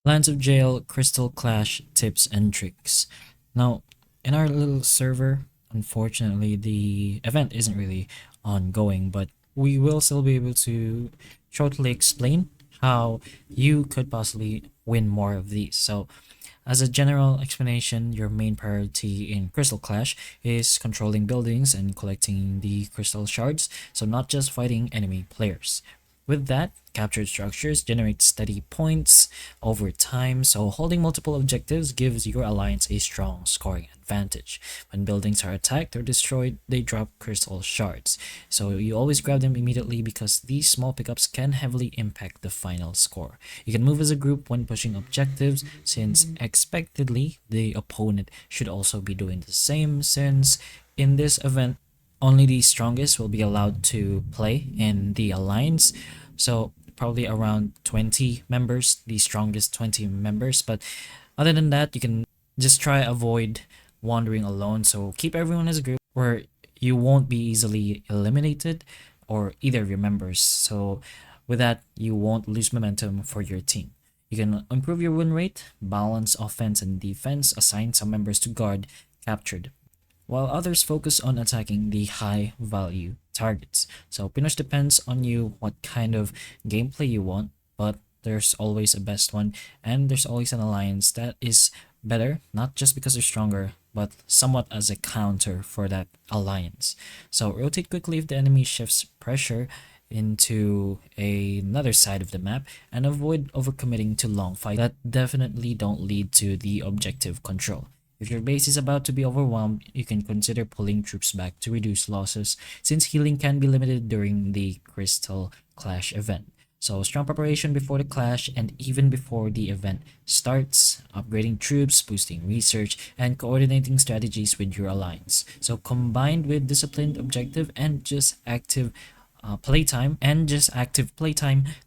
Lands of Jail, Crystal Clash, tips and tricks. Now, in our little server, unfortunately, the event isn't really ongoing, but we will still be able to shortly explain how you could possibly win more of these. So, as a general explanation, your main priority in Crystal Clash is controlling buildings and collecting the crystal shards, so not just fighting enemy players. With that, captured structures generate steady points over time, so holding multiple objectives gives your alliance a strong scoring advantage. When buildings are attacked or destroyed, they drop crystal shards, so you always grab them immediately because these small pickups can heavily impact the final score. You can move as a group when pushing objectives, since expectedly the opponent should also be doing the same, since in this event only the strongest will be allowed to play in the alliance. So probably around 20 members, the strongest 20 members. But other than that, you can just try avoid wandering alone. So keep everyone as a group where you won't be easily eliminated or either of your members. So with that, you won't lose momentum for your team. You can improve your win rate, balance offense and defense, assign some members to guard captured while others focus on attacking the high value targets. So pretty much depends on you what kind of gameplay you want, but there's always a best one, and there's always an alliance that is better, not just because they're stronger, but somewhat as a counter for that alliance. So rotate quickly if the enemy shifts pressure into another side of the map, and avoid overcommitting to long fights that definitely don't lead to the objective control. If your base is about to be overwhelmed, you can consider pulling troops back to reduce losses, since healing can be limited during the Crystal Clash event. So strong preparation before the clash and even before the event starts, upgrading troops, boosting research, and coordinating strategies with your alliance. So combined with disciplined objective and just active playtime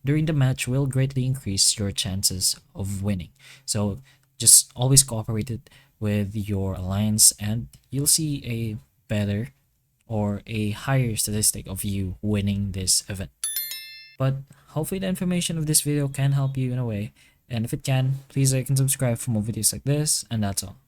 during the match will greatly increase your chances of winning. So just always cooperate it with your alliance and you'll see a better or a higher statistic of you winning this event. But hopefully the information of this video can help you in a way, and if it can, please like and subscribe for more videos like this, and that's all.